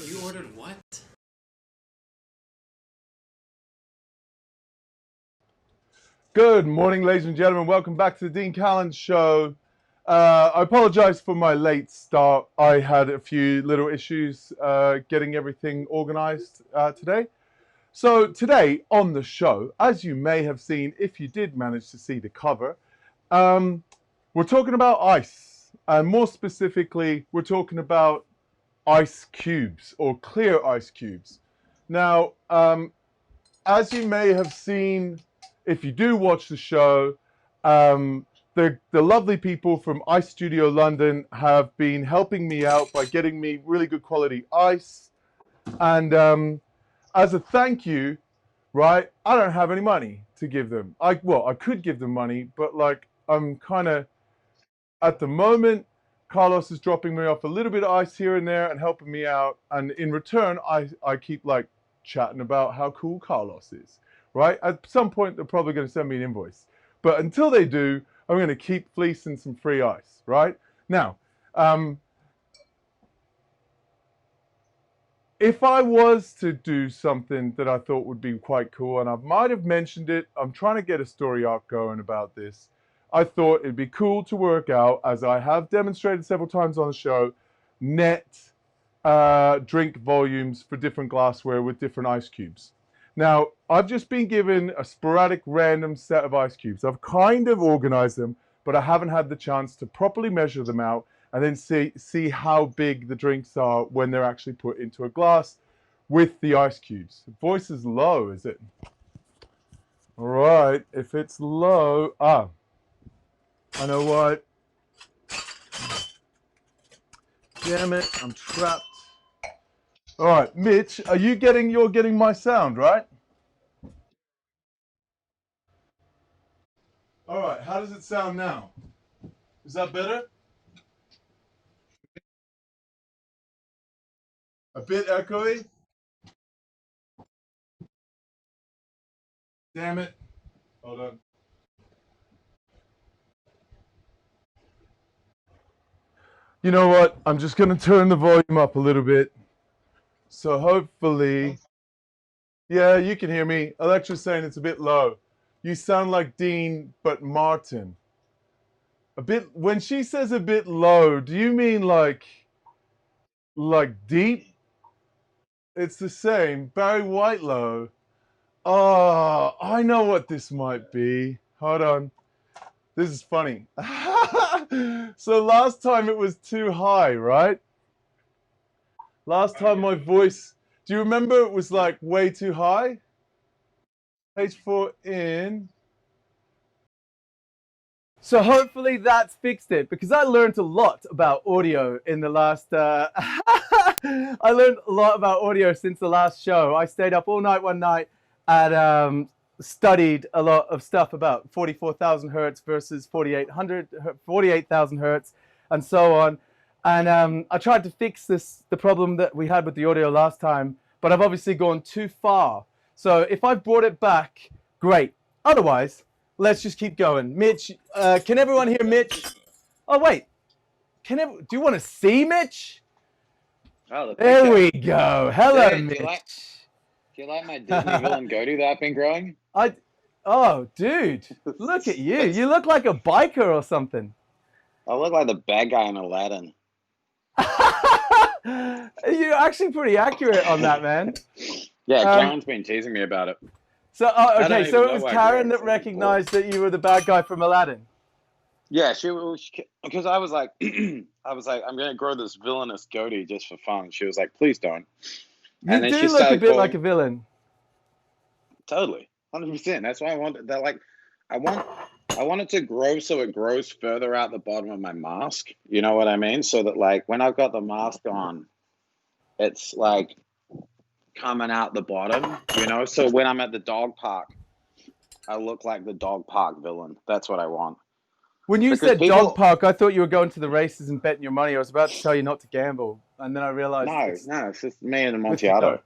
You ordered what? Good morning, ladies and gentlemen. Welcome back to the Dean Callan Show. I apologize for my late start. I had a few little issues getting everything organized today. So today on the show, as you may have seen, if you did manage to see the cover, we're talking about ice. And more specifically, we're talking about ice cubes or clear ice cubes. Now, as you may have seen, if you do watch the show, the lovely people from Ice Studio London have been helping me out by getting me really good quality ice. And as a thank you, right, I don't have any money to give them. I could give them money, but like I'm kind of, at the moment, Carlos is dropping me off a little bit of ice here and there and helping me out. And in return, I keep like chatting about how cool Carlos is, right? At some point, they're probably going to send me an invoice. But until they do, I'm going to keep fleecing some free ice, right? Now, if I was to do something that I thought would be quite cool, and I might have mentioned it, I'm trying to get a story arc going about this. I thought it'd be cool to work out, as I have demonstrated several times on the show, net drink volumes for different glassware with different ice cubes. Now, I've just been given a sporadic random set of ice cubes. I've kind of organized them, but I haven't had the chance to properly measure them out and then see how big the drinks are when they're actually put into a glass with the ice cubes. The voice is low, is it? All right, if it's low, I know what. Damn it, I'm trapped. All right, Mitch, you're getting my sound, right? All right, how does it sound now? Is that better? A bit echoey? Damn it. Hold on. You know what? I'm just going to turn the volume up a little bit. So hopefully, yeah, you can hear me. Alexa's saying it's a bit low. You sound like Dean, but Martin. A bit, when she says a bit low, do you mean like deep? It's the same. Barry White low. Oh, I know what this might be. Hold on. This is funny. So last time it was too high, right? Last time my voice, do you remember it was like way too high? H4 in. So hopefully that's fixed it, because I learned a lot about audio in the last, I learned a lot about audio since the last show. I stayed up all night one night and studied a lot of stuff about 44,000 hertz versus 48,000 hertz and so on. And I tried to fix the problem that we had with the audio last time, but I've obviously gone too far. So if I brought it back, great. Otherwise, let's just keep going. Mitch, can everyone hear Mitch? Oh, wait. Do you want to see Mitch? Oh, there we go. Hello, dude, Mitch. Do you like my Disney villain goatee that I've been growing? Oh, dude. Look at you. You look like a biker or something. I look like the bad guy in Aladdin. You're actually pretty accurate on that, man. Yeah, Karen's been teasing me about it. So, okay, so it was Karen that recognized that you were the bad guy from Aladdin. Yeah, because I was like, I'm gonna grow this villainous goatee just for fun. She was like, please don't. And you do look a bit like a villain. Totally, 100%. That's why I wanted that. Like, I want it to grow so it grows further out the bottom of my mask. You know what I mean? So that like when I've got the mask on, it's like coming out the bottom, you know? So when I'm at the dog park, I look like the dog park villain. That's what I want. When you said dog park, I thought you were going to the races and betting your money. I was about to tell you not to gamble, and then I realized... No, it's just me and Amontillado.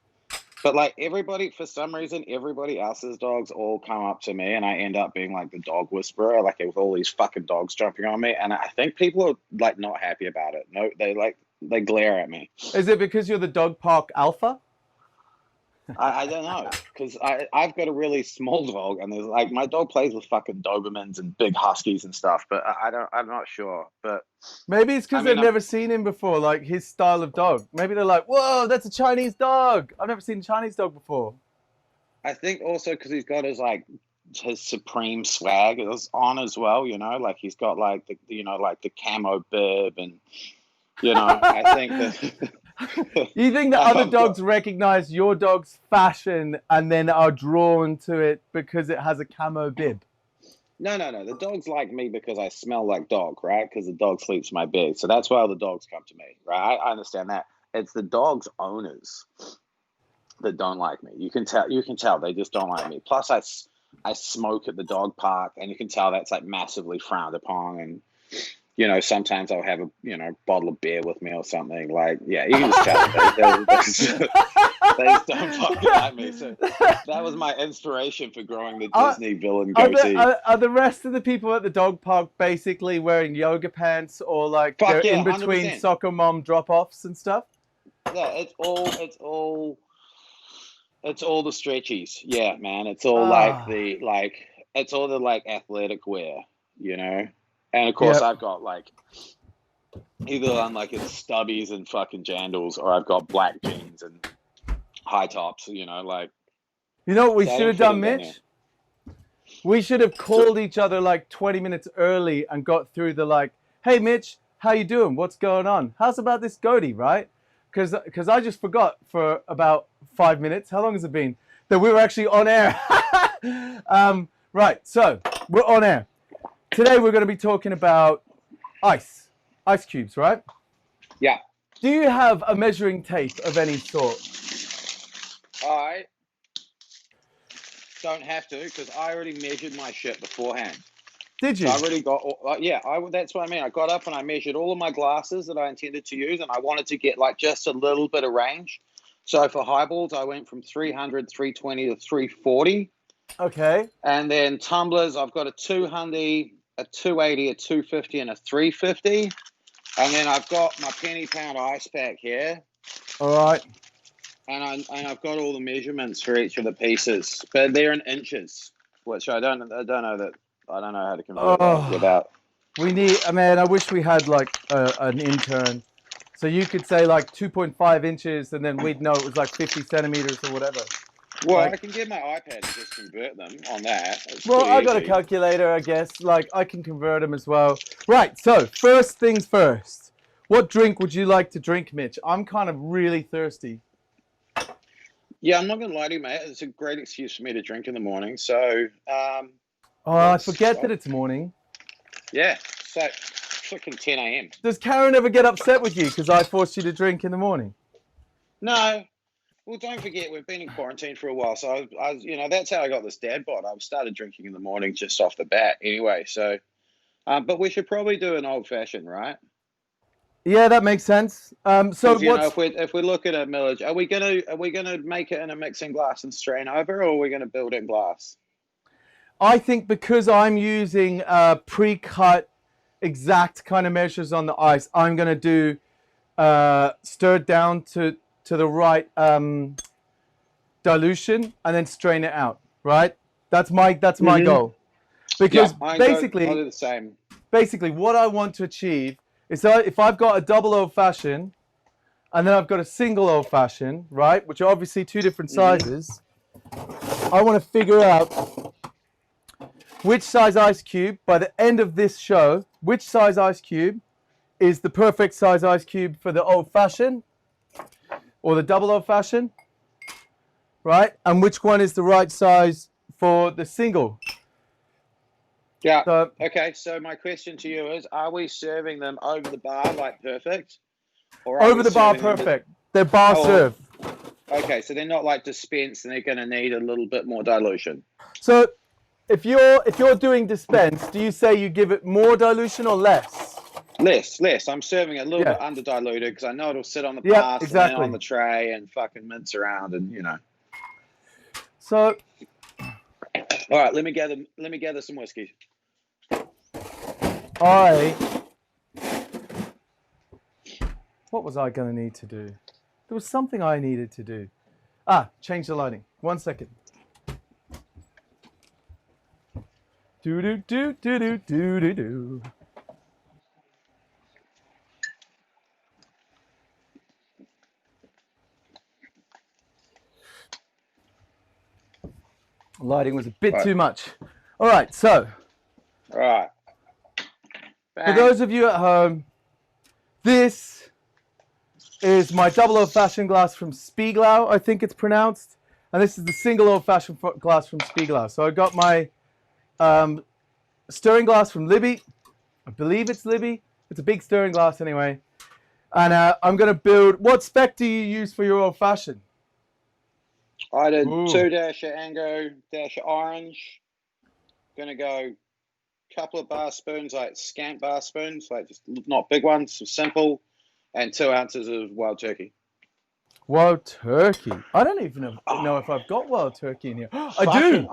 But like everybody, for some reason, everybody else's dogs all come up to me, and I end up being like the dog whisperer, like with all these fucking dogs jumping on me. And I think people are like not happy about it. No, they glare at me. Is it because you're the dog park alpha? I don't know, because I've got a really small dog, and there's like my dog plays with fucking Dobermans and big Huskies and stuff, but I'm not sure. But Maybe it's because I mean, they've never seen him before, like his style of dog. Maybe they're like, whoa, that's a Chinese dog. I've never seen a Chinese dog before. I think also because he's got his supreme swag is on as well, you know, like he's got like the camo bib, and I think that You think that other dogs recognize your dog's fashion and then are drawn to it because it has a camo bib? No. The dogs like me because I smell like dog, right? Because the dog sleeps in my bed. So that's why all the dogs come to me, right? I understand that. It's the dog's owners that don't like me. You can tell they just don't like me. Plus I smoke at the dog park, and you can tell that's like massively frowned upon. And sometimes I'll have a bottle of beer with me or something. Like, yeah, you can just tell they just don't fucking like me. So that was my inspiration for growing the Disney villain goatee. Are the rest of the people at the dog park basically wearing yoga pants, or like they're in between 100%. Soccer mom drop-offs and stuff? Yeah, it's all the stretchies. Yeah, man. It's all it's all the athletic wear, And of course, I've got either I'm stubbies and fucking jandals, or I've got black jeans and high tops. You know what we should have done, Mitch? We should have called each other 20 minutes early and got through the hey Mitch, how you doing? What's going on? How's about this goatee, right? Because I just forgot for about 5 minutes. How long has it been that we were actually on air? Right, so we're on air. Today we're going to be talking about ice cubes, right? Yeah. Do you have a measuring tape of any sort? I don't have to, because I already measured my shit beforehand. Did you? So I already got, that's what I mean. I got up and I measured all of my glasses that I intended to use, and I wanted to get just a little bit of range. So for highballs, I went from 300, 320 to 340. Okay. And then tumblers, I've got a 200, a 280, a 250, and a 350. And then I've got my penny pound ice pack here. All right. And I've got all the measurements for each of the pieces, but they're in inches, which I don't know how to convert that without. We need, man, I wish we had an intern. So you could say 2.5 inches, and then we'd know it was 50 centimeters or whatever. Well, I can get my iPad and just convert them on that. Well, I got a calculator, I guess. I can convert them as well. Right, so first things first. What drink would you like to drink, Mitch? I'm kind of really thirsty. Yeah, I'm not going to lie to you, mate. It's a great excuse for me to drink in the morning. So, I forget that it's morning. Yeah, so freaking 10 a.m. Does Karen ever get upset with you because I forced you to drink in the morning? No. Well, don't forget, we've been in quarantine for a while. So, that's how I got this dad bod. I started drinking in the morning just off the bat anyway. So, but we should probably do an old fashioned, right? Yeah, that makes sense. So if we look at a millage, are we gonna make it in a mixing glass and strain over, or are we gonna build in glass? I think because I'm using pre-cut exact kind of measures on the ice, I'm gonna do stirred down to the right dilution and then strain it out. Right? That's my goal. Because I'll do the same. Basically, what I want to achieve is that if I've got a double old fashioned and then I've got a single old fashioned, right, which are obviously two different sizes, I want to figure out which size ice cube, by the end of this show, which size ice cube is the perfect size ice cube for the old fashioned or the double old fashioned, right, and which one is the right size for the single. Yeah. Okay. So my question to you is: are we serving them over the bar perfect, or over the bar perfect? They're bar served. Okay, so they're not dispensed, and they're going to need a little bit more dilution. So, if you're doing dispense, do you say you give it more dilution or less? Less. I'm serving a little bit under diluted because I know it'll sit on the pass and then on the tray and fucking mince around and So, All right, let me gather some whiskey. What was I going to need to do? There was something I needed to do. Change the lighting. 1 second. Do do do do do do do do. Lighting was a bit too much. All right, so. All right. For those of you at home, this is my double old-fashioned glass from Spiegelau, I think it's pronounced. And this is the single old-fashioned glass from Spiegelau. So I got my stirring glass from Libby. I believe it's Libby. It's a big stirring glass anyway. And I'm going to build... What spec do you use for your old-fashioned? I did 2 dash of Ango, dash of orange. Going to go couple of bar spoons, like scant bar spoons, like just not big ones, so simple, and 2 ounces of wild turkey. Wild turkey? I don't even know if I've got wild turkey in here. I do.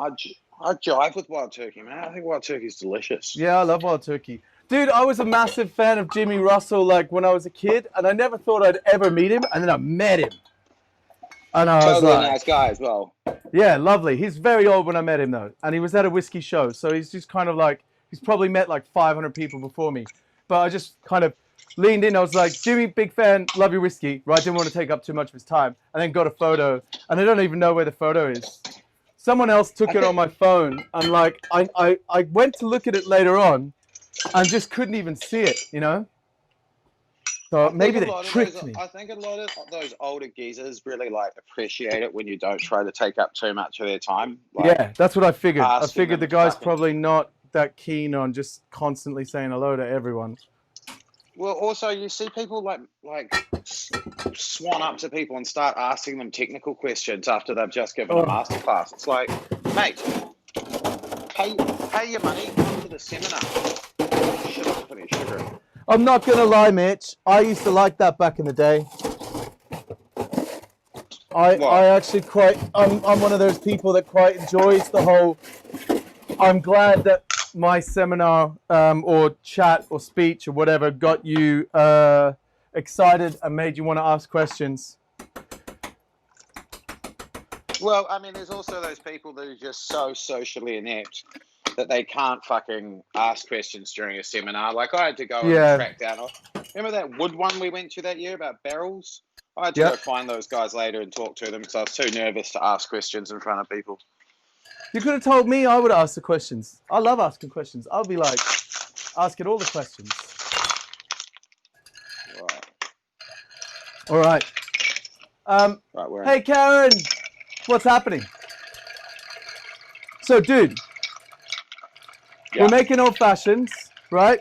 I jive with wild turkey, man. I think wild turkey's delicious. Yeah, I love wild turkey. Dude, I was a massive fan of Jimmy Russell, like when I was a kid, and I never thought I'd ever meet him, and then I met him. And I was totally like, nice guy as well. Yeah, lovely. He's very old when I met him though, and he was at a whiskey show, so he's just kind of like, he's probably met like 500 people before me. But I just kind of leaned in. I was like, Jimmy, big fan, love your whiskey. Right, didn't want to take up too much of his time. And then got a photo, and I don't even know where the photo is. Someone else took it on my phone, and like, I went to look at it later on, and just couldn't even see it, you know? So maybe they tricked me. I think a lot of those older geezers really like appreciate it when you don't try to take up too much of their time. Like, yeah, that's what I figured. I figured the guy's fucking... probably not that keen on just constantly saying hello to everyone. Well, also you see people like swan up to people and start asking them technical questions after they've just given a masterclass. It's like, mate, pay your money, come to the seminar. Shut up, put your sugar in. I'm not gonna lie, Mitch. I used to like that back in the day. I actually I'm one of those people that quite enjoys the whole. I'm glad that my seminar or chat or speech or whatever got you excited and made you want to ask questions. Well, I mean, there's also those people that are just so socially inept that they can't fucking ask questions during a seminar. Like I had to go and track down. Remember that wood one we went to that year about barrels? I had to go find those guys later and talk to them because I was too nervous to ask questions in front of people. You could have told me I would ask the questions. I love asking questions. I'll be like, asking all the questions. All right. Hey, Karen. What's happening? So, dude. Yeah. We're making old fashions, right?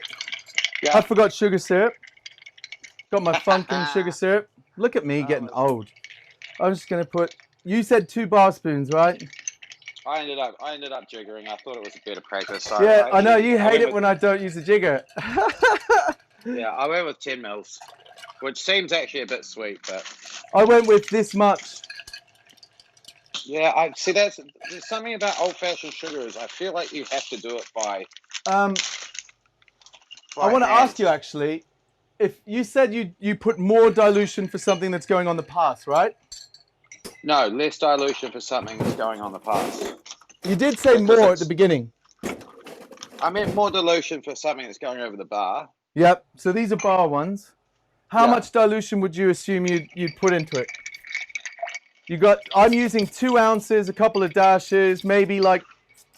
Yeah. I forgot sugar syrup. Got my funkin' sugar syrup. Look at me getting old. I'm just gonna put. You said 2 bar spoons, right? I ended up jiggering. I thought it was a better practice. So yeah, I know you hate it when I don't use a jigger. Yeah, I went with 10 mils, which seems actually a bit sweet, but I went with this much. Yeah, I see. There's something about old-fashioned sugars. I feel like you have to do it by. I want to ask you actually, if you said you put more dilution for something that's going on the pass, right? No, less dilution for something that's going on the pass. You did say more at the beginning. I meant more dilution for something that's going over the bar. Yep. So these are bar ones. How much dilution would you assume you'd put into it? I'm using 2 ounces, a couple of dashes, maybe like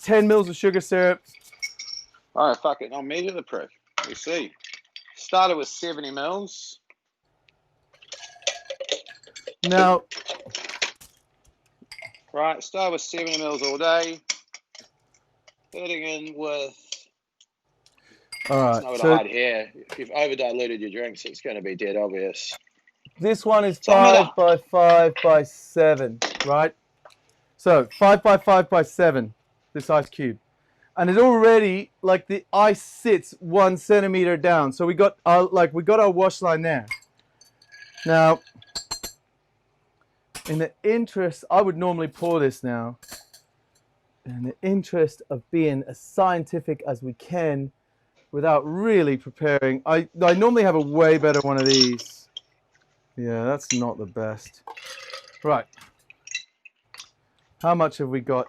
10 mils of sugar syrup. All right, fuck it. I'll measure the prick. We'll see. Started with 70 mils. Now. Right, start with 70 mils all day. Heading in with. All right. It's not what I hide here. If you've over diluted your drinks, it's going to be dead obvious. This one is 5 by 5 by 7, right? So 5 by 5 by 7, this ice cube. And it already, like the ice sits 1 centimeter down. So we got our wash line there. Now, in the interest, I would normally pour this now. in the interest of being as scientific as we can without really preparing, I normally have a way better one of these. Yeah, that's not the best. Right. How much have we got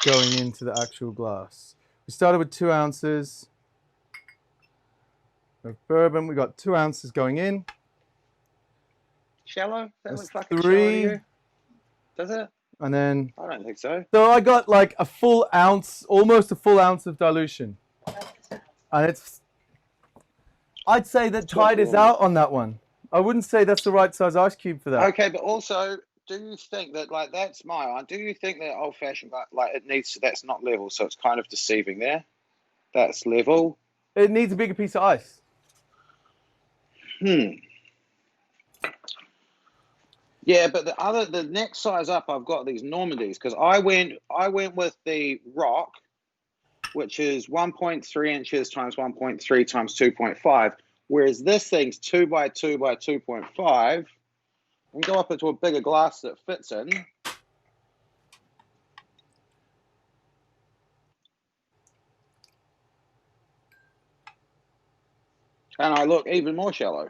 going into the actual glass? We started with 2 ounces of bourbon. We got 2 ounces going in. Shallow? That looks That's fucking shallow to 3. you? Does it? And then, I don't think so. so I got like a full ounce, almost a full ounce of dilution. And it's, I'd say that tide is out on that one. I wouldn't say that's the right size ice cube for that. Okay, but also, do you think that, like, that's my one? Do you think that old fashioned, like, it needs to, that's not level, so it's kind of deceiving there? That's level. It needs a bigger piece of ice. Yeah, but the next size up, I've got these Normandies because I went with the rock, which is 1.3 inches times 1.3 times 2.5, whereas this thing's 2 by 2 by 2.5. And go up into a bigger glass that fits in. And I look even more shallow.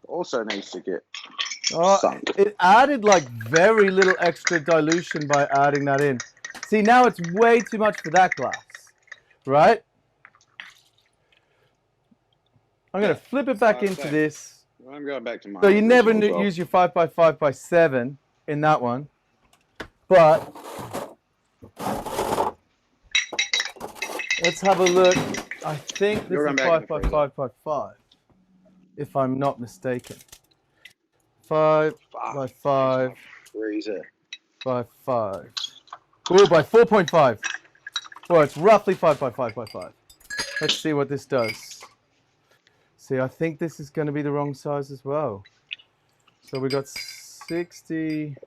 Also needs to get sunk. It added like very little extra dilution by adding that in. See, now it's way too much for that glass, right? I'm going to flip it back into this. I'm going back to mine. So you never use your 5 by 5 by 7 in that one. But let's have a look. I think this is 5 by 5 by 5, if I'm not mistaken. 5 by 5 freezer by 5. Oh, by 4.5. Well, it's roughly 5 by 5 by 5. Let's see what this does. See, I think this is going to be the wrong size as well. So we got 60,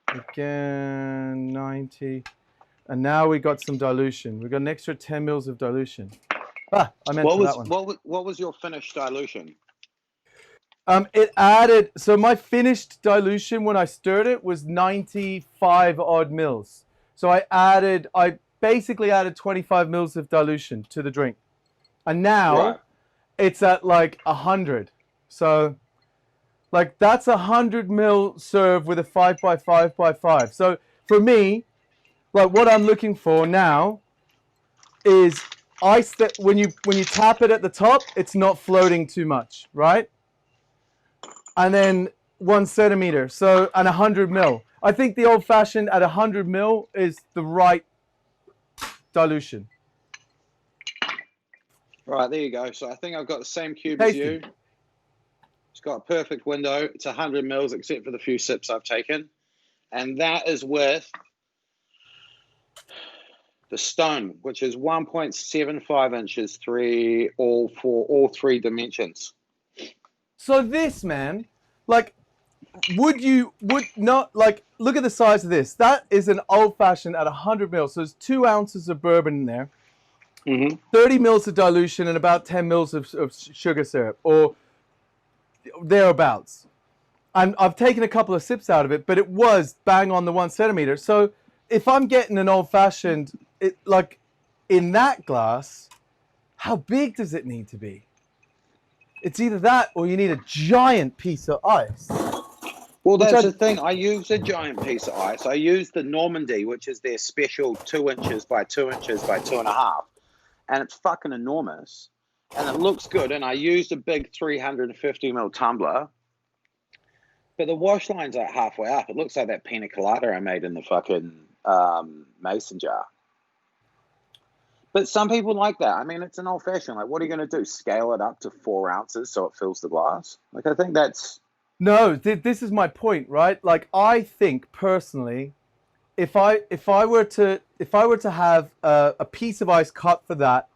again 90, and now we got some dilution. We got an extra 10 mils of dilution. Ah, I meant that one. What was your finished dilution? It added, so my finished dilution when I stirred it was 95 odd mils. So I basically added 25 mils of dilution to the drink. And now it's at like 100. So like that's 100 mil serve with a 5 by 5 by 5. So for me, like what I'm looking for now is ice that when you tap it at the top, it's not floating too much, right? And then 1 centimeter, so and 100 mil. I think the old fashioned at 100 mil is the right dilution. Right, there you go. So I think I've got the same cube as you. It's got a perfect window. It's 100 mils except for the few sips I've taken. And that is with the stone, which is 1.75 inches, all three dimensions. So this, man, like, would not, like, look at the size of this. That is an old-fashioned at 100 mils. So there's 2 ounces of bourbon in there, 30 mils of dilution, and about 10 mils of sugar syrup, or thereabouts. I've taken a couple of sips out of it, but it was bang on the 1 centimeter. So if I'm getting an old-fashioned, like, in that glass, how big does it need to be? It's either that or you need a giant piece of ice. Well, that's the thing. I use a giant piece of ice. I use the Normandy, which is their special 2 inches by 2 inches by 2.5. And it's fucking enormous. And it looks good. And I used a big 350 ml tumbler. But the wash line's like halfway up. It looks like that pina colada I made in the fucking mason jar. But some people like that. I mean, it's an old-fashioned. Like, what are you going to do? Scale it up to 4 ounces so it fills the glass? Like, I think that's... No, this is my point, right? Like, I think personally, if I were to have a piece of ice cut for that,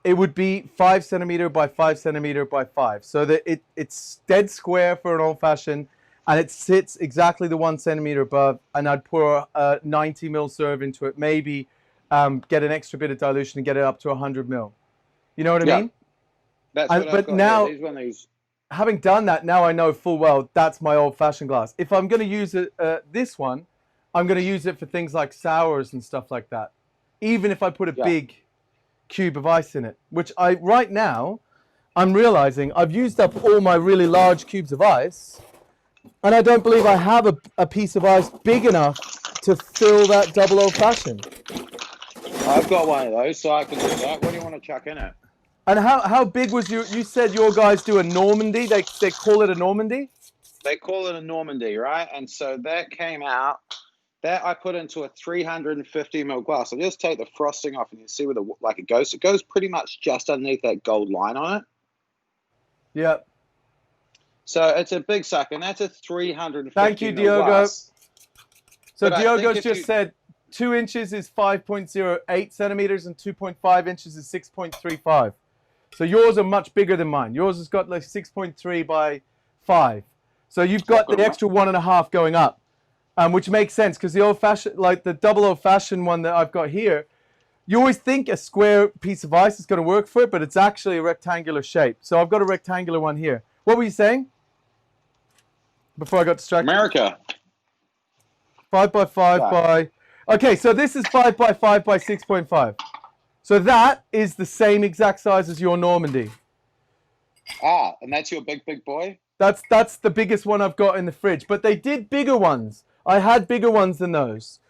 it would be 5 centimeter by 5 centimeter by 5, so that it's dead square for an old-fashioned, and it sits exactly the 1 centimeter above. And I'd pour a 90 mil serve into it, maybe. Get an extra bit of dilution and get it up to 100 mil. You know what I mean? That's what I've got. Now, these. Having done that, now I know full well that's my old-fashioned glass. If I'm going to use this one, I'm going to use it for things like sours and stuff like that. Even if I put a big cube of ice in it, which right now, I'm realizing I've used up all my really large cubes of ice, and I don't believe I have a piece of ice big enough to fill that double old fashioned. I've got one of those, so I can do that. What do you want to chuck in it? And how big was you said your guys do a Normandy? They call it a Normandy? They call it a Normandy, right? And so that came out, that I put into a 350 ml glass. I'll just take the frosting off and you see where it goes. It goes pretty much just underneath that gold line on it. Yep. So it's a big sucker, and that's a 350 Thank you, ml Diogo. glass. So Diogo's just said 2 inches is 5.08 centimeters and 2.5 inches is 6.35. So yours are much bigger than mine. Yours has got like 6.3 by 5. So you've got the extra 1.5 going up, which makes sense because the old-fashioned, like the double old-fashioned one that I've got here, you always think a square piece of ice is going to work for it, but it's actually a rectangular shape. So I've got a rectangular one here. What were you saying before I got distracted? America. 5 by 5 by... Okay, so this is 5 by 5 by 6.5. So that is the same exact size as your Normandy. Ah, and that's your big boy? That's the biggest one I've got in the fridge. But they did bigger ones. I had bigger ones than those,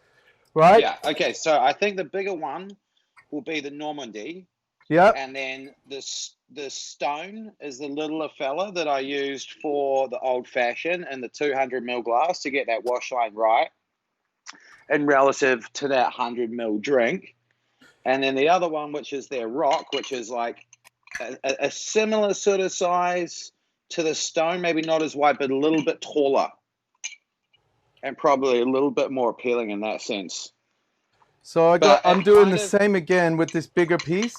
right? Yeah, okay. So I think the bigger one will be the Normandy. Yeah. And then the stone is the littler fella that I used for the old-fashioned and the 200 ml glass to get that wash line right and relative to that 100 ml drink. And then the other one, which is their rock, which is like a similar sort of size to the stone, maybe not as wide, but a little bit taller and probably a little bit more appealing in that sense. So I'm doing the same again with this bigger piece.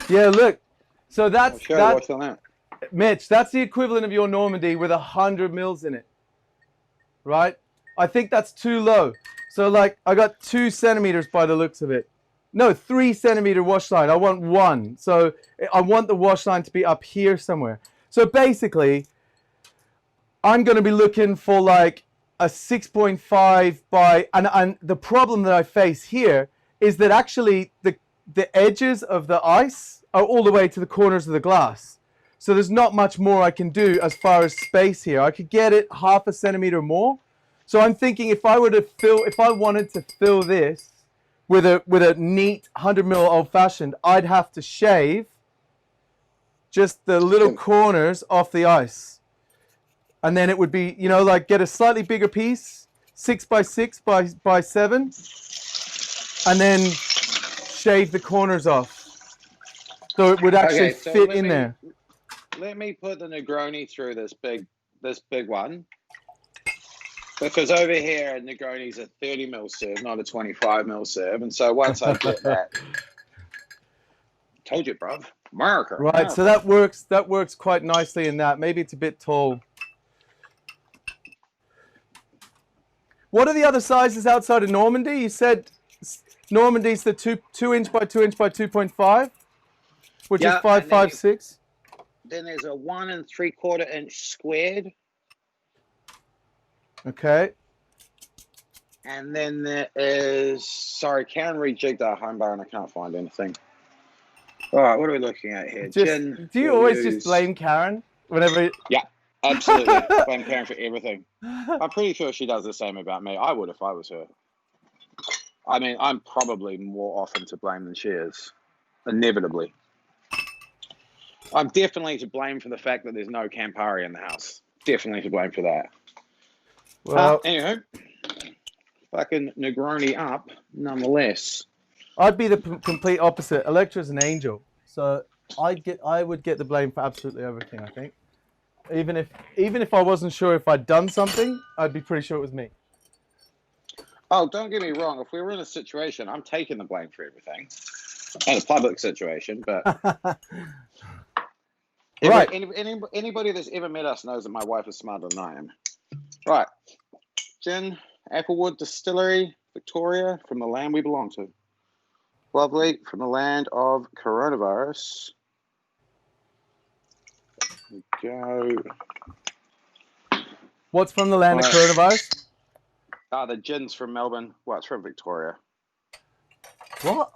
Yeah, look. So that's Mitch, that's the equivalent of your Normandy with 100 mils in it, right? I think that's too low. So like I got 2 centimeters by the looks of it. No, 3 centimeter wash line. I want 1. So I want the wash line to be up here somewhere. So basically, I'm going to be looking for like a 6.5 by, and the problem that I face here is that actually the edges of the ice are all the way to the corners of the glass. So there's not much more I can do as far as space here. I could get it 0.5 centimeter more. So I'm thinking if I wanted to fill this with a neat 100 ml old fashioned, I'd have to shave just the little corners off the ice. And then it would be, you know, like get a slightly bigger piece, 6 by 6 by 7, and then shave the corners off. So it would actually fit in there. Let me put the Negroni through this big one. Because over here, Negroni's a 30 ml serve, not a 25 ml serve. And so once I get that, told you, bruv, America. Right, America. so that works quite nicely in that. Maybe it's a bit tall. What are the other sizes outside of Normandy? You said Normandy's the 2 inch by 2 inch by 2.5, which is 5.56. Then there's a 1 3/4 inch squared. Okay. And then there is, sorry, Karen rejigged our home bar and I can't find anything. All right, what are we looking at here? Do you always just blame Karen whenever? Yeah, absolutely. Blame Karen for everything. I'm pretty sure she does the same about me. I would if I was her. I mean, I'm probably more often to blame than she is, inevitably. I'm definitely to blame for the fact that there's no Campari in the house. Definitely to blame for that. Well, anyway, fucking Negroni up, nonetheless. I'd be the complete opposite. Electra's an angel, so I would get the blame for absolutely everything. I think, even if I wasn't sure if I'd done something, I'd be pretty sure it was me. Oh, don't get me wrong. If we were in a situation, I'm taking the blame for everything. In a public situation, but right. Anybody that's ever met us knows that my wife is smarter than I am. Right. Gin, Applewood Distillery, Victoria, from the land we belong to. Lovely, from the land of coronavirus. Here we go. What's from the land of What? coronavirus? The gin's from Melbourne. Well, it's from Victoria. What?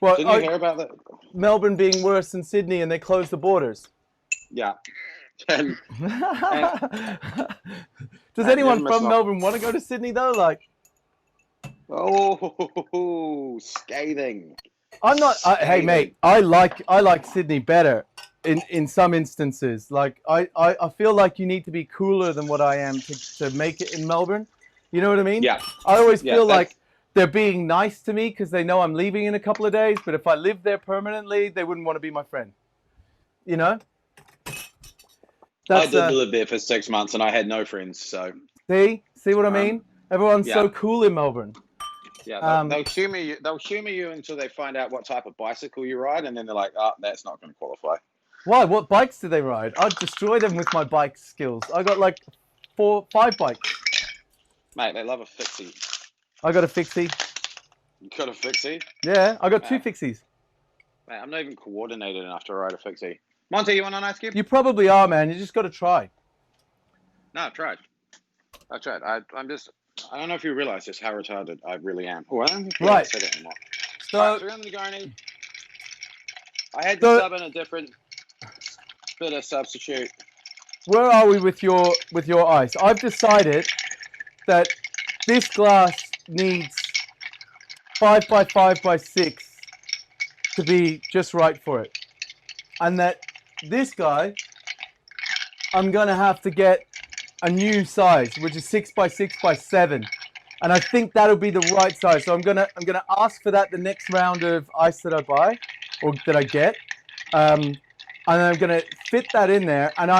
Well, Didn't you hear about that? Melbourne being worse than Sydney and they closed the borders. Yeah. And, Does anyone from Melbourne want to go to Sydney though? Like, oh, scathing. I'm not. Hey, mate, I like Sydney better in some instances. Like, I feel like you need to be cooler than what I am to make it in Melbourne. You know what I mean? Yeah. I always feel like they're being nice to me because they know I'm leaving in a couple of days. But if I lived there permanently, they wouldn't want to be my friend. You know? I did live there for 6 months and I had no friends. So see what I mean? Everyone's so cool in Melbourne. Yeah, they'll humor you. They'll humor you until they find out what type of bicycle you ride, and then they're like, "Oh, that's not going to qualify." Why? What bikes do they ride? I'd destroy them with my bike skills. I got like 4, 5 bikes. Mate, they love a fixie. I got a fixie. You got a fixie? Yeah, I got 2 fixies. Mate, I'm not even coordinated enough to ride a fixie. Monty, you want an ice cube? You probably are, man. You just got to try. No, I've tried. I'm just. I don't know if you realize just how retarded I really am. Oh, I don't think I said it anymore. So we're on the Negroni. I had to sub in a different bit of substitute. Where are we with your ice? I've decided that this glass needs 5 by 5 by 6 to be just right for it, and that this guy, I'm gonna have to get a new size, which is 6 by 6 by 7, and I think that'll be the right size. So I'm gonna ask for that the next round of ice that I buy or that I get, and I'm gonna fit that in there. And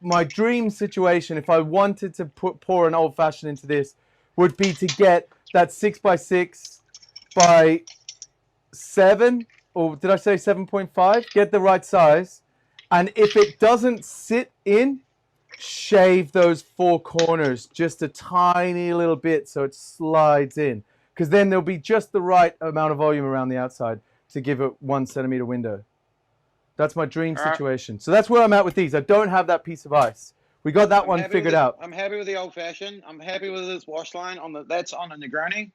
my dream situation, if I wanted to pour an old fashioned into this, would be to get that 6 by 6 by 7, or did I say 7.5? Get the right size, and if it doesn't sit in, shave those 4 corners just a tiny little bit so it slides in, because then there'll be just the right amount of volume around the outside to give it 1 centimeter window. That's my dream situation. So that's where I'm at with these. I don't have that piece of ice. We got that one figured out. I'm happy with the old fashioned. I'm happy with this wash line that's on a Negroni.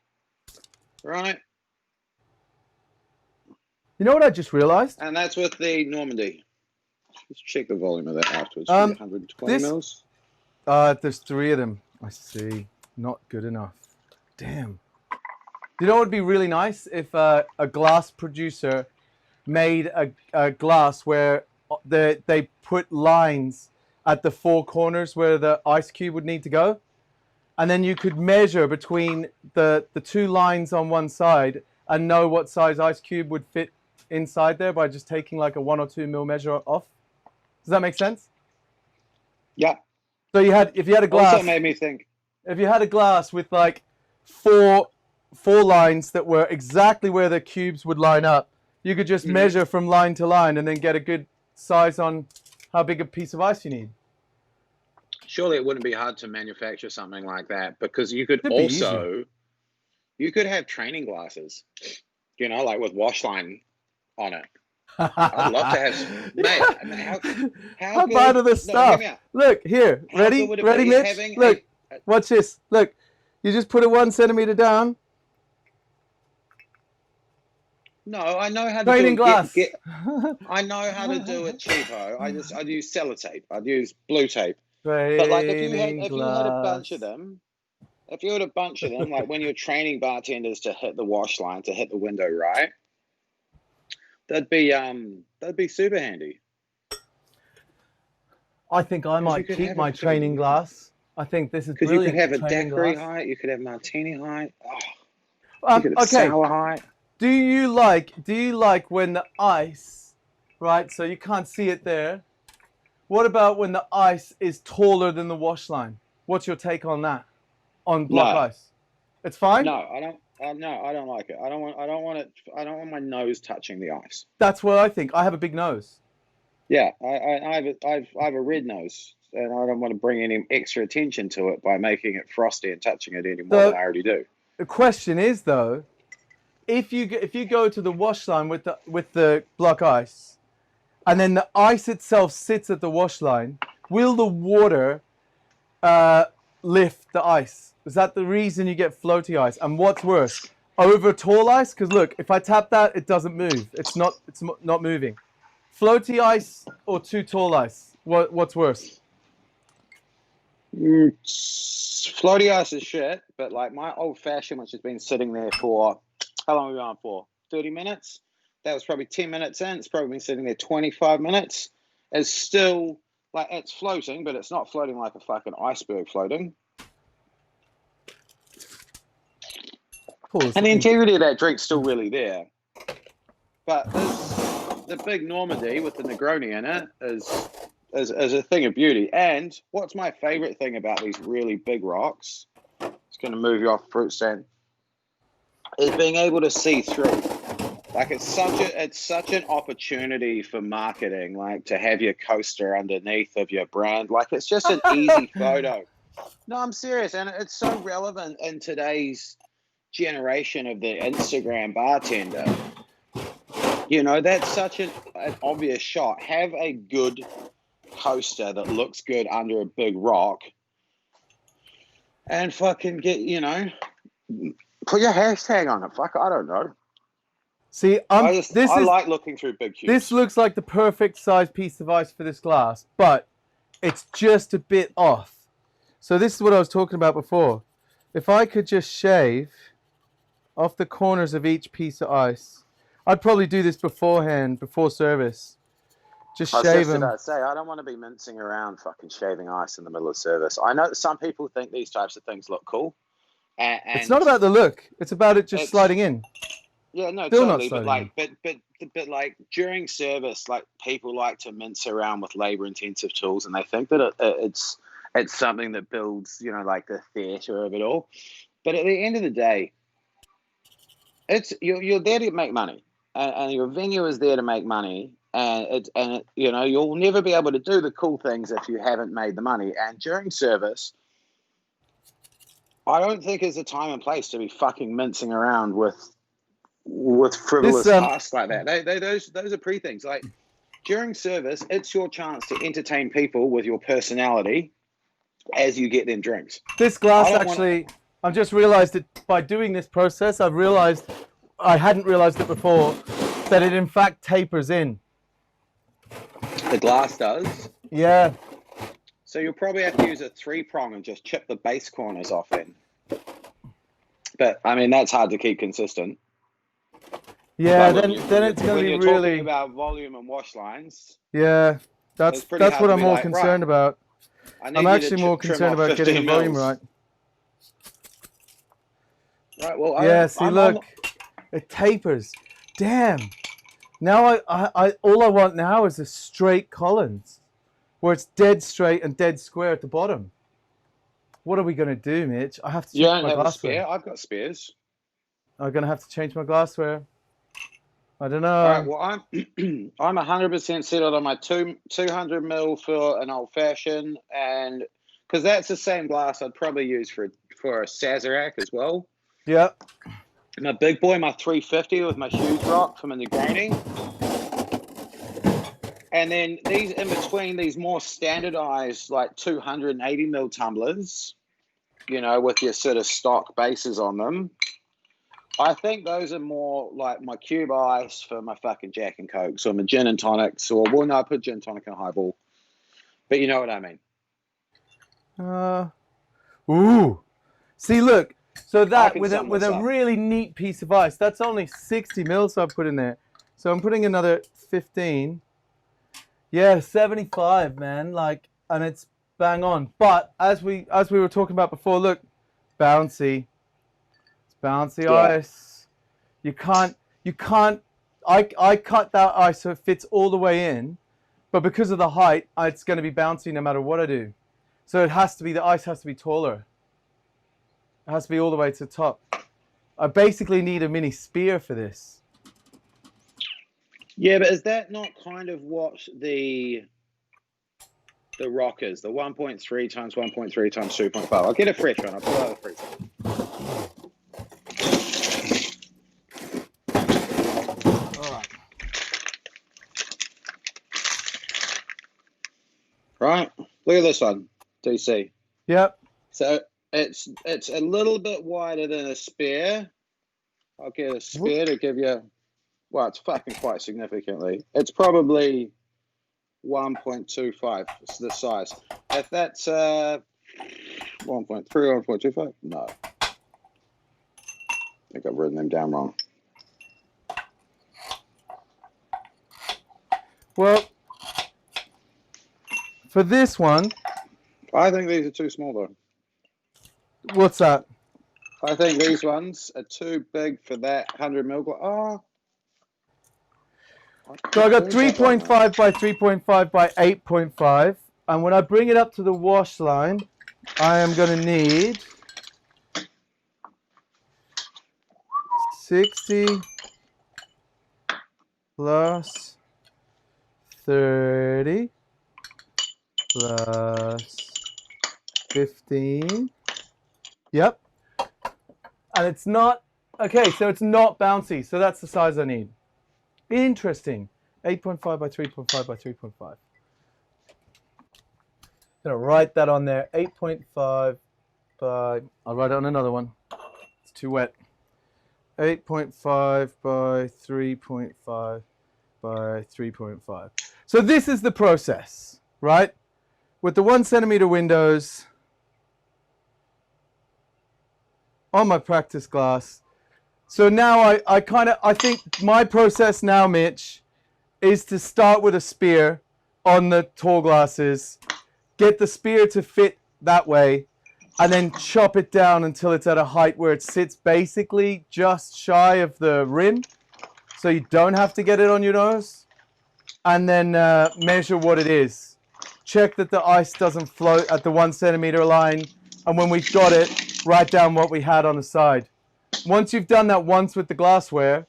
Right. You know what I just realized? And that's with the Normandy. Let's check the volume of that afterwards. 120 mils. There's 3 of them. I see. Not good enough. Damn. You know what would be really nice if a glass producer made a glass where they put lines at the 4 corners where the ice cube would need to go, and then you could measure between the 2 lines on one side and know what size ice cube would fit inside there by just taking like a 1 or 2 mil measure off. Does that make sense? Yeah. So if you had a glass, also made me think. If you had a glass with like 4 lines that were exactly where the cubes would line up, you could just measure from line to line and then get a good size on how big a piece of ice you need. Surely it wouldn't be hard to manufacture something like that, because you could also, you could have training glasses, like with wash line on it. I'd love to have. Mate, how bad are the stuff? Look here, ready, Mitch? Look, watch this. Look, you just put it 1 centimeter down. No, I know how to training do glass. I know how to do it cheapo. I'd use sellotape. I'd use blue tape. Training but like if you had a bunch of them, like when you're training bartenders to hit the wash line, to hit the window right, that'd be super handy. I think I might keep my training glass. I think this is brilliant. Because you could have a daiquiri height, you could have martini height. You could have sour height. Do you like when the ice, right? So you can't see it there. What about when the ice is taller than the wash line? What's your take on that? On block ice, it's fine. No, I don't. No, I don't like it. I don't want my nose touching the ice. That's what I think. I have a big nose. Yeah, I have a red nose, and I don't want to bring any extra attention to it by making it frosty and touching it any more than I already do. The question is though, if you go to the wash line with the block ice, and then the ice itself sits at the wash line, will the water lift the ice? Is that the reason you get floaty ice? And what's worse, over tall ice? Because look, if I tap that, it doesn't move. It's not moving. Floaty ice or too tall ice? What's worse? Floaty ice is shit, but like my old fashioned, which has been sitting there for how long are we going for? 30 minutes. That was probably 10 minutes in. It's probably been sitting there 25 minutes. It's still like it's floating, but it's not floating like a fucking iceberg floating. Pause. And the integrity of that drink's still really there. But the big Normandy with the Negroni in it is a thing of beauty. And what's my favorite thing about these really big rocks, it's going to move you off the fruit stand, is being able to see through. Like it's such an opportunity for marketing, like to have your coaster underneath of your brand. Like it's just an easy photo. No, I'm serious. And it's so relevant in today's generation of the Instagram bartender. You know, that's such an obvious shot. Have a good coaster that looks good under a big rock and fucking get, you know, put your hashtag on it. Fuck, I don't know. See, I like looking through big cubes. This looks like the perfect size piece of ice for this glass, but it's just a bit off. So this is what I was talking about before. If I could just shave off the corners of each piece of ice, I'd probably do this beforehand, before service. Just shave them. I don't want to be mincing around fucking shaving ice in the middle of service. I know some people think these types of things look cool. And it's not about the look. It's about it just sliding in. Yeah, no, Still totally. not But like, but like during service, like people like to mince around with labor-intensive tools, and they think that it's something that builds, you know, like the theatre of it all. But at the end of the day, it's you're there to make money, and your venue is there to make money, and you know you'll never be able to do the cool things if you haven't made the money. And during service, I don't think there's a time and place to be fucking mincing around with frivolous tasks like that. Those are pre-things. Like during service, it's your chance to entertain people with your personality as you get them drinks. This glass I've just realized it by doing this process. I've realized, I hadn't realized it before, that it in fact tapers in. The glass does? Yeah. So you'll probably have to use a 3-prong and just chip the base corners off in. But I mean, that's hard to keep consistent. Yeah, then it's going to be really talking about volume and wash lines. Yeah, that's what I'm more concerned about. I'm actually more concerned about getting the volume right. Right. Well, yeah. See, look, it tapers. Damn. Now I all I want now is a straight Collins, where it's dead straight and dead square at the bottom. What are we going to do, Mitch? I have to change my glassware. I've got spares. I'm going to have to change my glassware. I don't know. All right, well, I'm 100% settled on my 200 mil for an old fashioned, and because that's the same glass I'd probably use for a Sazerac as well. Yeah. My big boy, my 350 with my huge rock from a Negroni. And then these in between, these more standardized like 280 mil tumblers, you know, with your sort of stock bases on them. I think those are more like my cube ice for my fucking Jack and Cokes or my gin and tonics, or well, no, I put gin and tonic in a highball. But you know what I mean. Ooh. See, look. So that with a really neat piece of ice, that's only 60 mils I put in there. So I'm putting another 15. Yeah, 75, man. Like, and it's bang on. But as we were talking about before, look, bouncy. Bouncy ice. You can't I cut that ice so it fits all the way in, but because of the height, it's going to be bouncy no matter what I do. So it has to be, the ice has to be taller. It has to be all the way to the top. I basically need a mini spear for this. Yeah, but is that not kind of what the rock is? The 1.3 times 1.3 times 2.5. I'll get a fresh one. I'll pull out a fresh one. Right, look at this one, DC. Yep. So it's a little bit wider than a spare. I'll get a spare to give you. Well, it's fucking quite significantly. It's probably 1.25. It's the size. If that's 1.3, 1.25, no. I think I've written them down wrong. Well, for this one, I think these are too small though. what's that? I think these ones are too big for that 100 mil. Oh. So I got 3.5 by 3.5 by 8.5. And when I bring it up to the wash line, I am going to need 60 plus 30 plus 15. Yep. And it's not, okay, so it's not bouncy. So that's the size I need. Interesting. 8.5 by 3.5 by 3.5. I'm going to write that on there. 8.5 by, I'll write it on another one. It's too wet. 8.5 by 3.5 by 3.5. So this is the process, right? With the 1 centimeter windows on my practice glass. So now I think my process now, Mitch, is to start with a spear on the tall glasses, get the spear to fit that way, and then chop it down until it's at a height where it sits basically just shy of the rim, so you don't have to get it on your nose, and then measure what it is. Check that the ice doesn't float at the 1 centimeter line, and when we've got it, write down what we had on the side. Once you've done that once with the glassware,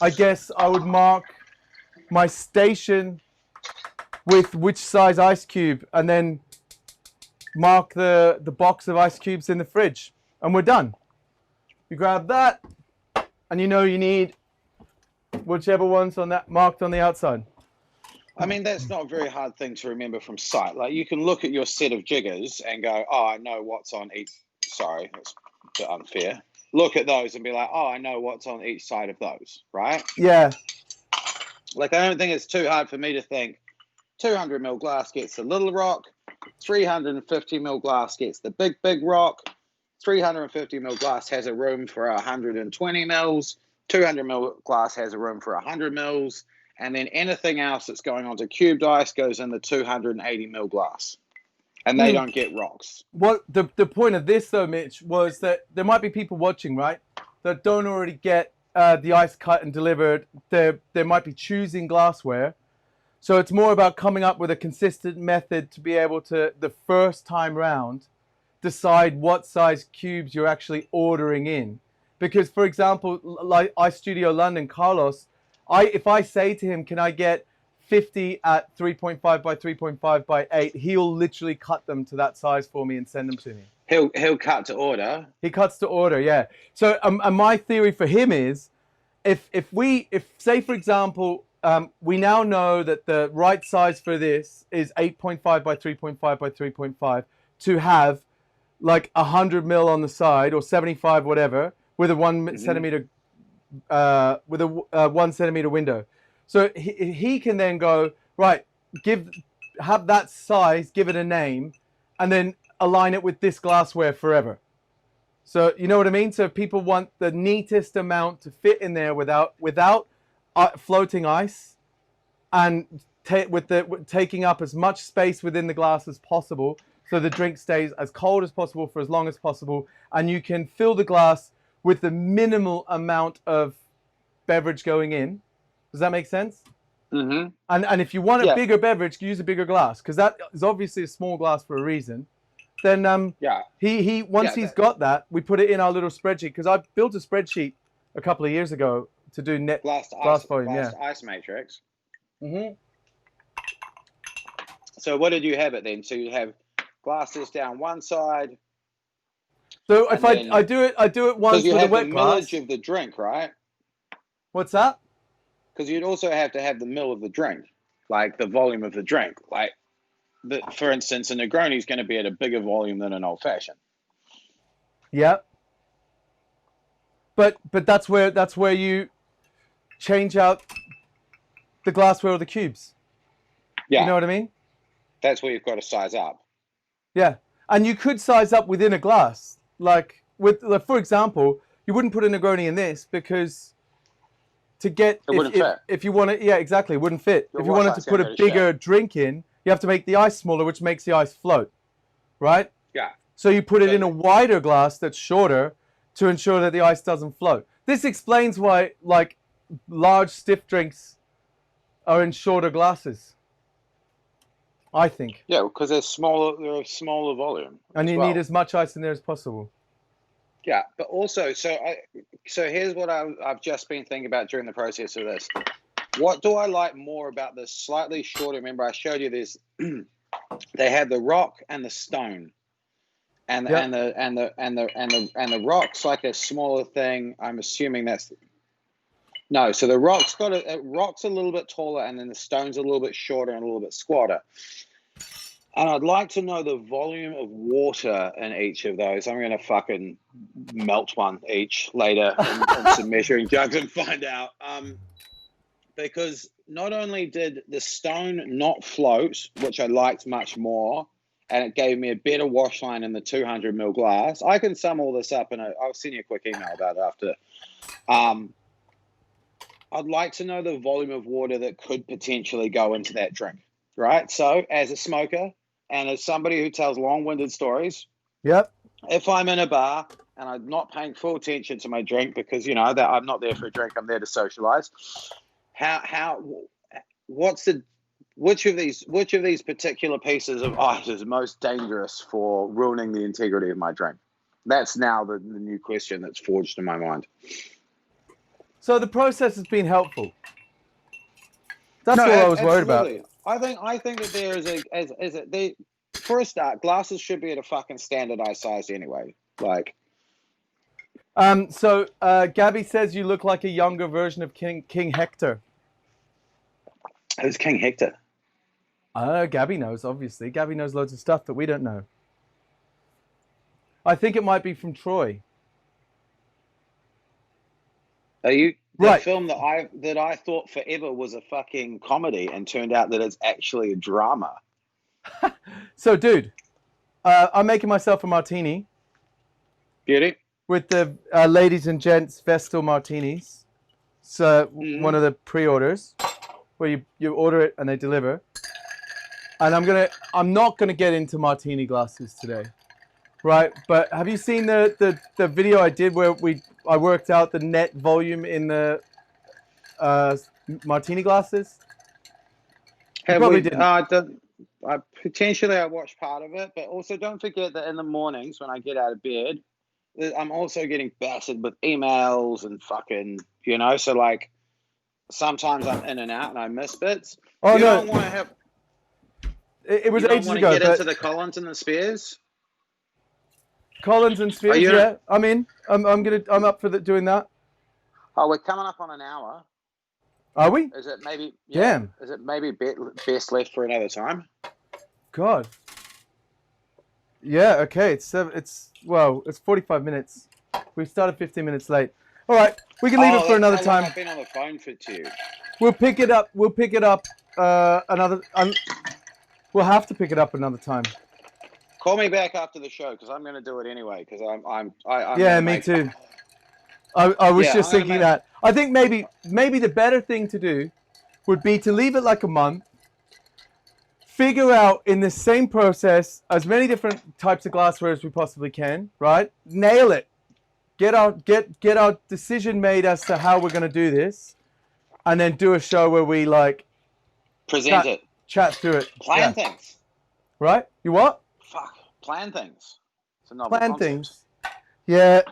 I guess I would mark my station with which size ice cube, and then mark the box of ice cubes in the fridge, and we're done. You grab that, and you know you need whichever one's on that marked on the outside. I mean, that's not a very hard thing to remember from sight. Like, you can look at your set of jiggers and go, oh, I know what's on each. Sorry, that's a bit unfair. Look at those and be like, oh, I know what's on each side of those, right? Yeah. Like, I don't think it's too hard for me to think 200 mil glass gets the little rock, 350 mil glass gets the big rock, 350 mil glass has a room for 120 mils, 200 mil glass has a room for 100 mils, and then anything else that's going onto cubed ice goes in the 280 mil glass. And they don't get rocks. What the point of this, though, Mitch, was that there might be people watching, right, that don't already get the ice cut and delivered. They might be choosing glassware. So it's more about coming up with a consistent method to be able to, the first time round, decide what size cubes you're actually ordering in. Because, for example, like Ice Studio London, Carlos, if I say to him, can I get 50 at 3.5 by 3.5 by 8, he'll literally cut them to that size for me and send them to me. He'll cut to order. He cuts to order, yeah. So and my theory for him is, if say for example, we now know that the right size for this is 8.5 by 3.5 by 3.5 to have like 100 mil on the side or 75 whatever with a 1 centimeter with a 1 centimeter window. So he can then go, right, have that size, give it a name, and then align it with this glassware forever. So you know what I mean? So if people want the neatest amount to fit in there without floating ice, and taking up as much space within the glass as possible, so the drink stays as cold as possible for as long as possible, and you can fill the glass with the minimal amount of beverage going in. Does that make sense? Mm-hmm. And if you want a bigger beverage, use a bigger glass, because that is obviously a small glass for a reason. Then he's got that, we put it in our little spreadsheet, because I built a spreadsheet a couple of years ago to do net glass volume, ice matrix. Mm-hmm. So what did you have it then? So you have glasses down one side. So if I do it once with a wet glass. Millage of the drink, right? What's that? Because you'd also have to have the mill of the drink, like the volume of the drink. Like for instance, a Negroni is going to be at a bigger volume than an old fashioned. Yeah. But that's where you change out the glassware or the cubes. Yeah. You know what I mean? That's where you've got to size up. Yeah. And you could size up within a glass. Like for example, you wouldn't put a Negroni in this because to get it wouldn't fit. If you want to, yeah, exactly, it wouldn't fit. If you wanted to put a bigger drink in, you have to make the ice smaller, which makes the ice float, right? Yeah. So you put it in a wider glass that's shorter to ensure that the ice doesn't float. This explains why, like, large stiff drinks are in shorter glasses, I think. Yeah, because they're smaller. They're of smaller volume, and you need as much ice in there as possible. Yeah, but also, so here's what I've just been thinking about during the process of this. What do I like more about this slightly shorter? Remember, I showed you this. They had the rock and the stone, and the rock's like a smaller thing. I'm assuming that's no. So the rock's rock's a little bit taller, and then the stone's a little bit shorter and a little bit squatter. And I'd like to know the volume of water in each of those. I'm going to fucking melt one each later in some measuring jugs and find out. Because not only did the stone not float, which I liked much more, and it gave me a better wash line in the 200 ml glass. I can sum all this up, and I'll send you a quick email about it after. I'd like to know the volume of water that could potentially go into that drink, right? So as a smoker, and as somebody who tells long-winded stories, yep. If I'm in a bar and I'm not paying full attention to my drink because, you know, that I'm not there for a drink, I'm there to socialize. Which of these particular pieces of ice is most dangerous for ruining the integrity of my drink? That's now the new question that's forged in my mind. So the process has been helpful. That's what I was worried about. I think that there is for a start, glasses should be at a fucking standardized size anyway. Like, so Gabby says you look like a younger version of King Hector. Who's King Hector? Gabby knows, obviously. Gabby knows loads of stuff that we don't know. I think it might be from Troy. Are you? The right. film that I thought forever was a fucking comedy and turned out that it's actually a drama. So, dude, I'm making myself a martini. Beauty. With the ladies and gents Vestal martinis. So one of the pre-orders where you order it and they deliver. And I'm not gonna get into martini glasses today. Right, but have you seen the video I did where I worked out the net volume in the martini glasses? Probably didn't. Potentially I watched part of it, but also don't forget that in the mornings when I get out of bed, I'm also getting battered with emails and fucking, you know, so like sometimes I'm in and out and I miss bits. Oh, you no. Don't want to have. It was you ages don't ago. Want to get into the Collins and the Spears? Collins and Spears, yeah. I'm in. I'm up for doing that. Oh, we're coming up on an hour. Are we? Is it maybe? Yeah. Damn. Is it maybe best left for another time? God. Yeah. Okay. It's 45 minutes. We started 15 minutes late. All right. We can leave it for another time. I've been on the phone for 2. We'll pick it up. We'll have to pick it up another time. Call me back after the show because I'm going to do it anyway. Because I'm yeah, me too. I was just thinking that. I think maybe the better thing to do would be to leave it like a month. Figure out in the same process as many different types of glassware as we possibly can. Right? Nail it. Get our decision made as to how we're going to do this, and then do a show where we like chat through it. Plan things. Right? You what? Fuck. Plan things. Plan things. Yeah,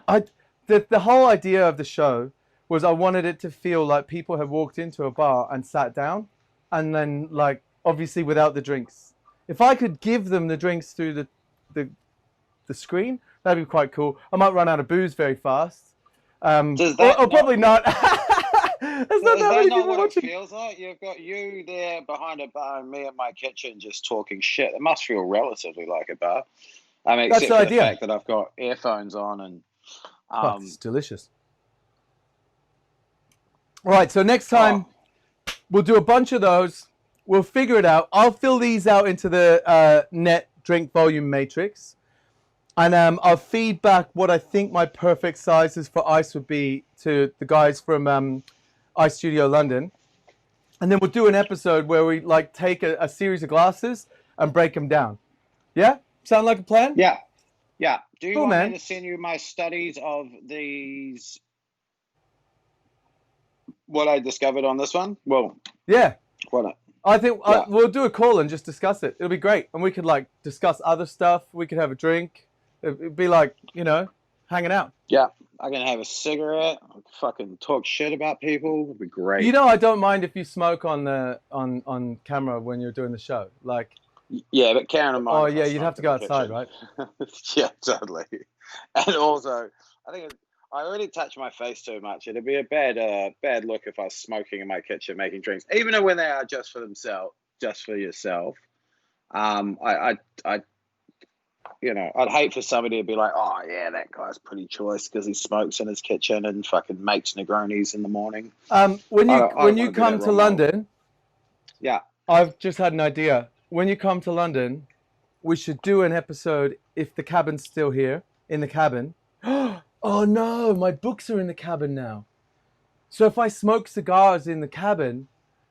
the whole idea of the show was I wanted it to feel like people had walked into a bar and sat down, and then like obviously without the drinks. If I could give them the drinks through the screen, that'd be quite cool. I might run out of booze very fast. Probably not. There's not Is that that many not people what it watching. feels like? You've got you there behind a bar and me in my kitchen just talking shit. It must feel relatively like a bar. I mean, That's except the for the idea. fact that I've got earphones on and Fuck, it's delicious. All right, so next time we'll do a bunch of those. We'll figure it out. I'll fill these out into the net drink volume matrix. And I'll feed back what I think my perfect sizes for ice would be to the guys from Ice Studio London. And then we'll do an episode where we like take a series of glasses and break them down. Yeah? Sound like a plan? Yeah. Yeah. Do you Cool, want man. me to send you my studies of these, what I discovered on this one? Well, Yeah. what? I think Yeah. we'll do a call and just discuss it. It'll be great. And we could like discuss other stuff. We could have a drink. It'd be like, you know, hanging out. Yeah. I can have a cigarette, fucking talk shit about people. It'd be great. You know, I don't mind if you smoke on camera when you're doing the show. Like, yeah, but Karen and mine. oh yeah, you'd have to go outside, right? Yeah, totally. And also, I think I already touch my face too much. It'd be a bad look if I was smoking in my kitchen making drinks, even when they are just for themselves, just for yourself. I I'd hate for somebody to be like, oh yeah, that guy's pretty choice because he smokes in his kitchen and fucking makes Negronis in the morning. When you come to London, yeah, I've just had an idea. When you come to London, we should do an episode if the cabin's still here, in the cabin. Oh no, my books are in the cabin now. So if I smoke cigars in the cabin,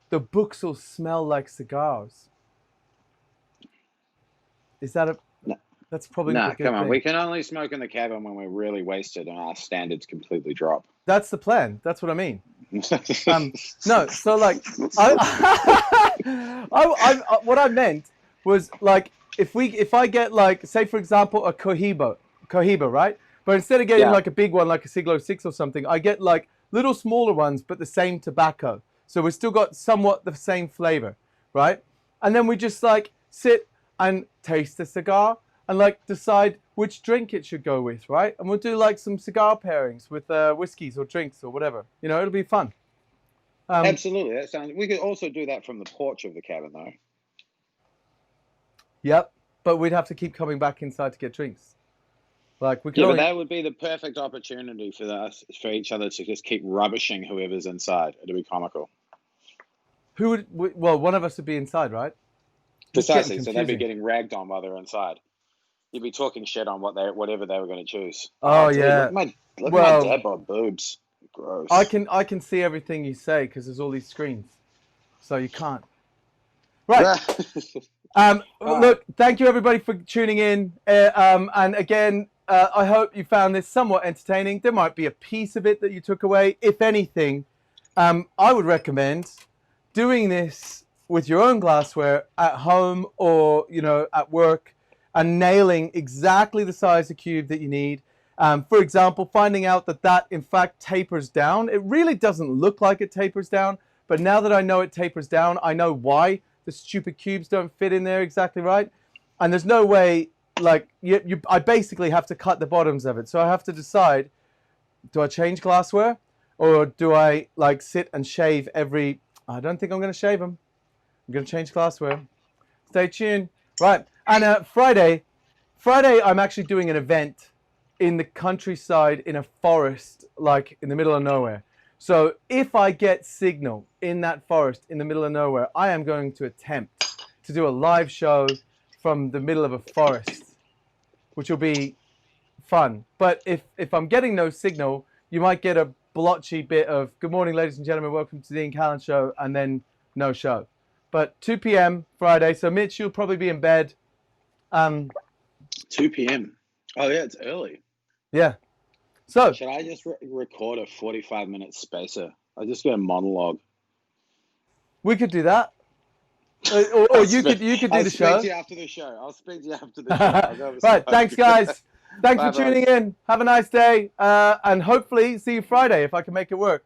the books will smell like cigars. Is that a... No. That's probably not a good come on. thing. We can only smoke in the cabin when we're really wasted and our standards completely drop. That's the plan. That's what I mean. No, so like, what I meant was like, if I get like, say for example, a Cohiba, right? But instead of getting like a big one, like a Siglo 6 or something, I get like little smaller ones, but the same tobacco. So we still got somewhat the same flavor, right? And then we just like sit and taste the cigar and like decide which drink it should go with, right? And we'll do like some cigar pairings with whiskeys or drinks or whatever. You know, it'll be fun. Absolutely. That sounds. We could also do that from the porch of the cabin, though. Yep, but we'd have to keep coming back inside to get drinks. Like we could. Yeah, only... but that would be the perfect opportunity for each other to just keep rubbishing whoever's inside. It'd be comical. Who would? Well, one of us would be inside, right? Precisely. So they'd be getting ragged on while they're inside. You'd be talking shit on whatever they were going to choose. Oh dude, yeah. Look at my dad bod boobs. Gross. I can see everything you say because there's all these screens, so you can't. Right. Look, thank you everybody for tuning in. And again, I hope you found this somewhat entertaining. There might be a piece of it that you took away. If anything, I would recommend doing this with your own glassware at home or at work, and nailing exactly the size of cube that you need. For example, finding out that in fact tapers down. It really doesn't look like it tapers down, but now that I know it tapers down, I know why the stupid cubes don't fit in there exactly right. And there's no way, like, I basically have to cut the bottoms of it. So I have to decide, do I change glassware or do I like sit and shave every... I don't think I'm going to shave them. I'm going to change glassware. Stay tuned. Right. And Friday, I'm actually doing an event in the countryside in a forest, like in the middle of nowhere. So if I get signal in that forest in the middle of nowhere, I am going to attempt to do a live show from the middle of a forest, which will be fun. But if I'm getting no signal, you might get a blotchy bit of "Good morning, ladies and gentlemen, welcome to the Dean Callan Show," and then no show. But 2 p.m. Friday, so Mitch, you'll probably be in bed. 2 p.m. Oh yeah, it's early. Yeah. So should I just record a 45-minute spacer? I'll just get a monologue. We could do that. Or you could do the show. I'll speak to you after the show. I'll speak to you after the show. Right, thanks guys. Thanks for tuning in. Have a nice day. And hopefully see you Friday if I can make it work.